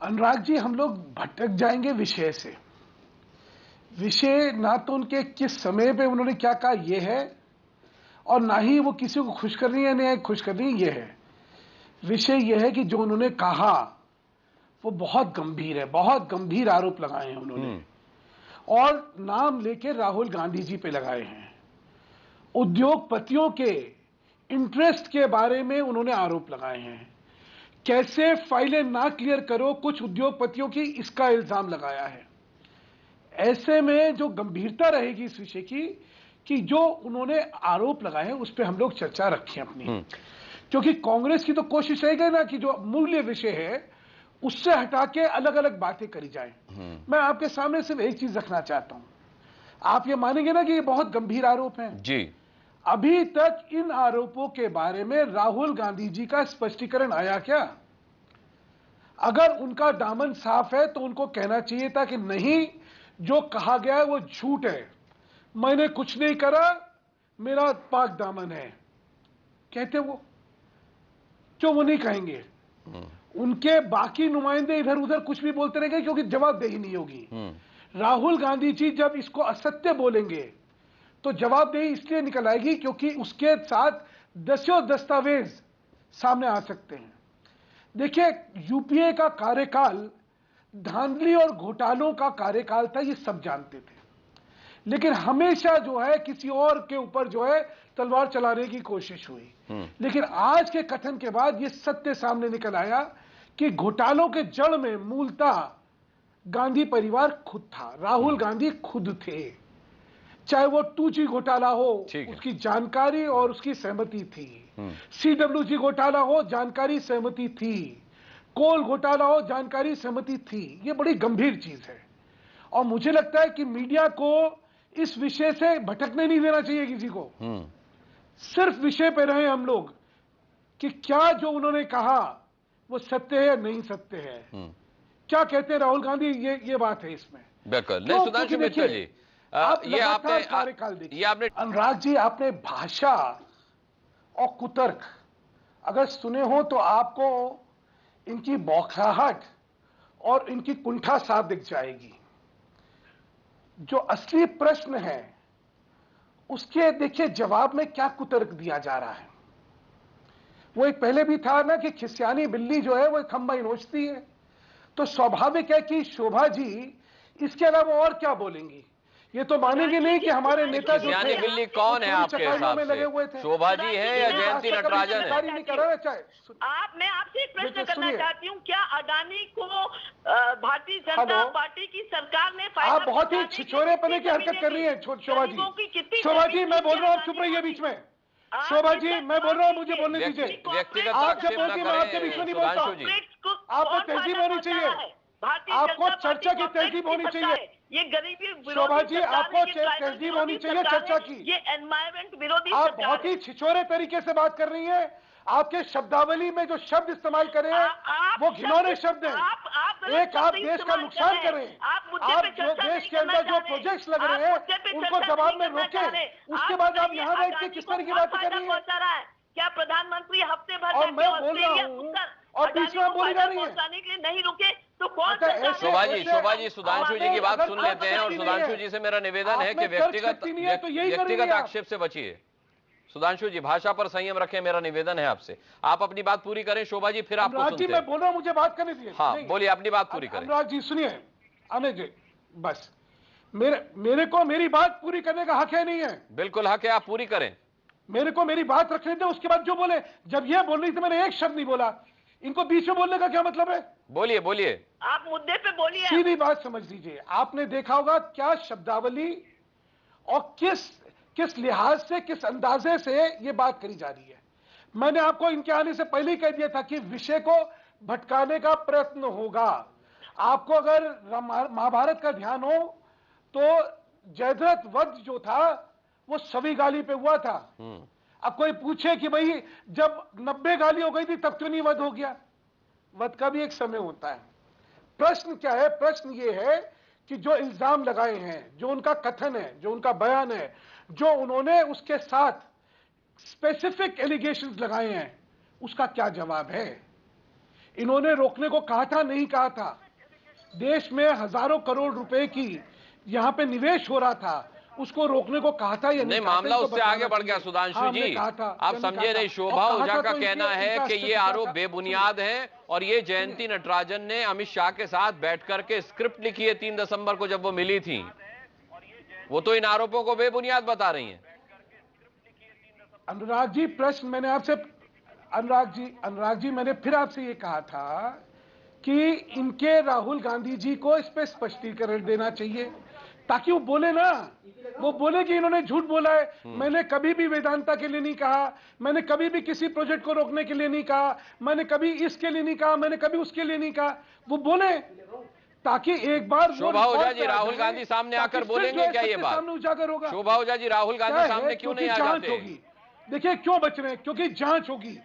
अनुराग जी, हम लोग भटक जाएंगे विषय से। विषय ना तो उनके किस समय पे उन्होंने क्या कहा ये है, और ना ही वो किसी को खुश कर रही है या खुश कर रही ये है। विषय ये है कि जो उन्होंने कहा वो बहुत गंभीर है, बहुत गंभीर आरोप लगाए हैं उन्होंने, और नाम लेके राहुल गांधी जी पे लगाए हैं। उद्योगपतियों के इंटरेस्ट के बारे में उन्होंने आरोप लगाए हैं। कैसे फाइलें ना क्लियर करो कुछ उद्योगपतियों की, इसका इल्जाम लगाया है। ऐसे में जो गंभीरता रहेगी इस विषय की कि जो उन्होंने आरोप लगाए हैं उस पर हम लोग चर्चा रखें अपनी, क्योंकि कांग्रेस की तो कोशिश रहेगी ना कि जो मूल्य विषय है उससे हटा के अलग अलग बातें करी जाए। मैं आपके सामने सिर्फ एक चीज रखना चाहता हूं, आप ये मानेंगे ना कि ये बहुत गंभीर आरोप है जी। अभी तक इन आरोपों के बारे में राहुल गांधी जी का स्पष्टीकरण आया क्या? अगर उनका दामन साफ है तो उनको कहना चाहिए था कि नहीं, जो कहा गया है वो झूठ है, मैंने कुछ नहीं करा, मेरा पाक दामन है। कहते वो क्यों वो नहीं कहेंगे? उनके बाकी नुमाइंदे इधर उधर कुछ भी बोलते रहेंगे क्योंकि जवाबदेही नहीं होगी। राहुल गांधी जी जब इसको असत्य बोलेंगे तो जवाबदेही इसलिए निकल आएगी क्योंकि उसके साथ दसियों दस्तावेज सामने आ सकते हैं। देखिए, यूपीए का कार्यकाल धांधली और घोटालों का कार्यकाल था, ये सब जानते थे, लेकिन हमेशा जो है किसी और के ऊपर जो है तलवार चलाने की कोशिश हुई। लेकिन आज के कथन के बाद ये सत्य सामने निकल आया कि घोटालों के जड़ में मूलतः गांधी परिवार खुद था, राहुल गांधी खुद थे। चाहे वो 2G घोटाला हो, उसकी जानकारी और उसकी सहमति थी। CWG घोटाला हो, जानकारी सहमति थी। कोल घोटाला हो, जानकारी सहमति थी। ये बड़ी गंभीर चीज है और मुझे लगता है कि मीडिया को इस विषय से भटकने नहीं देना चाहिए किसी को। सिर्फ विषय पे रहे हम लोग कि क्या जो उन्होंने कहा वो सत्य है या नहीं सत्य है। क्या कहते हैं राहुल गांधी, ये बात है इसमें। बिल्कुल नहीं। सुधांशु मित्तल जी, ये आपने अनुराग जी, आपने भाषा और कुतर्क अगर सुने हो तो आपको इनकी बौखलाहट और इनकी कुंठा साफ दिख जाएगी। जो असली प्रश्न है उसके देखिए जवाब में क्या कुतर्क दिया जा रहा है। वो एक पहले भी था ना कि खिसियानी बिल्ली जो है वो खंबा ही नोचती है, तो स्वाभाविक है कि शोभा जी इसके अलावा और क्या बोलेंगी। ये तो मानेंगे नहीं कि हमारे नेता जो खिसियानी बिल्ली कौन है आपके हिसाब से? शोभा जी है या जयंती नटराजन है? नहीं कर रहा चाहे मैं आपसे एक प्रश्न करना चाहती हूँ, क्या अडानी को भारतीय जनता पार्टी की सरकार ने आप बहुत ही छिछोरेपने की हरकत कर रही है शोभा जी। शोभा जी मैं बोल रहा हूँ, चुप रहिए बीच में। शोभा जी मैं बोल रहा हूँ, मुझे बोलने दीजिए। व्यक्तिगत आप जब बोलती मैं आपके बीच में नहीं बोलता। आपको तहजीब होनी चाहिए, आपको चर्चा की तहजीब होनी चाहिए। ये गरीबी शोभा जी, आपको तहजीब होनी चाहिए चर्चा की। ये एनवायरमेंट विरोधी आप बहुत ही छिछोरे तरीके से बात कर रही हैं। आपके शब्दावली में जो शब्द इस्तेमाल करे हैं वो घिनौने शब्द हैं। एक आप देश का नुकसान कर रहे हैं, आप जो देश के अंदर जो प्रोजेक्ट्स लग रहे हैं उनको जवाब में रोके, उसके बाद आप यहाँ बैठ के किस तरह की बात कर रही है? क्या प्रधानमंत्री हफ्ते भर और मैं बोल रहा हूँ और बीच में बोली जा रही है के लिए नहीं रुके तो कौन? शोभा जी सुधांशु जी की बात सुन लेते हैं और सुधांशु जी से मेरा निवेदन है कि व्यक्तिगत आक्षेप से बचिए। सुधांशु जी, भाषा पर संयम रखें, मेरा निवेदन है आपसे। आप अपनी बात पूरी करें शोभा जी, फिर आपको सुनते हैं। मैं बोल रहा हूं, मुझे बात करने दीजिए। हाँ बोलिए, अपनी बात पूरी करें। अनुराग जी सुनिए, आने जी, बस मेरे को मेरी बात पूरी करने का हक है नहीं है? बिल्कुल हक है, आप पूरी करें। मेरे को मेरी बात रखने दे, उसके बाद जो बोले। जब ये बोल रही थी मैंने एक शब्द नहीं बोला, इनको बीच में बोलने का क्या मतलब है? बोलिए बोलिए, आप मुद्दे पे बोलिए। सीधी बात समझ लीजिए। आपने देखा होगा क्या शब्दावली और किस लिहाज से, किस अंदाजे से ये बात करी जा रही है। मैंने आपको इनके आने से पहले ही कह दिया था कि विषय को भटकाने का प्रयत्न होगा। आपको अगर महाभारत का ध्यान हो तो जयद्रथ वध जो था वो सभी गाली पे हुआ था। अब कोई पूछे कि भाई जब 90 गाली हो गई थी तब क्यों नहीं वध हो गया? वध का भी एक समय होता है। प्रश्न क्या है? प्रश्न ये है कि जो इल्जाम लगाए हैं, जो उनका कथन है, जो उनका बयान है, जो उन्होंने उसके साथ स्पेसिफिक एलिगेशंस लगाए हैं, उसका क्या जवाब है? इन्होंने रोकने को कहा था, नहीं कहा था? देश में हजारों करोड़ रुपए की यहाँ पे निवेश हो रहा था, उसको रोकने को कहा था या नहीं? मामला उससे आगे बढ़ गया सुधांशु जी, आप समझे नहीं। शोभा ओझा का कहना है कि ये आरोप बेबुनियाद हैं और ये जयंती नटराजन ने अमित शाह के साथ बैठ करके स्क्रिप्ट लिखी है 3 दिसंबर को जब वो मिली थी, वो तो इन आरोपों को बेबुनियाद बता रही हैं। अनुराग जी, प्रश्न मैंने आपसे, अनुराग जी मैंने फिर आपसे ये कहा था कि इनके राहुल गांधी जी को इस पे स्पष्टीकरण देना चाहिए ताकि वो बोले ना, वो बोले कि इन्होंने झूठ बोला है। मैंने कभी भी वेदांता के लिए नहीं कहा, मैंने कभी भी किसी प्रोजेक्ट को रोकने के लिए नहीं कहा, मैंने कभी इसके लिए नहीं कहा, मैंने कभी उसके लिए नहीं कहा। वो बोले ताकि एक बार शोभा ओझा जी राहुल गांधी सामने आकर बोलेंगे क्या ये बात? सामने उजागर होगा। शोभा ओझा जी राहुल गांधी सामने क्यों नहीं आ जाते? देखिए क्यों बच रहे हैं, क्योंकि जांच होगी।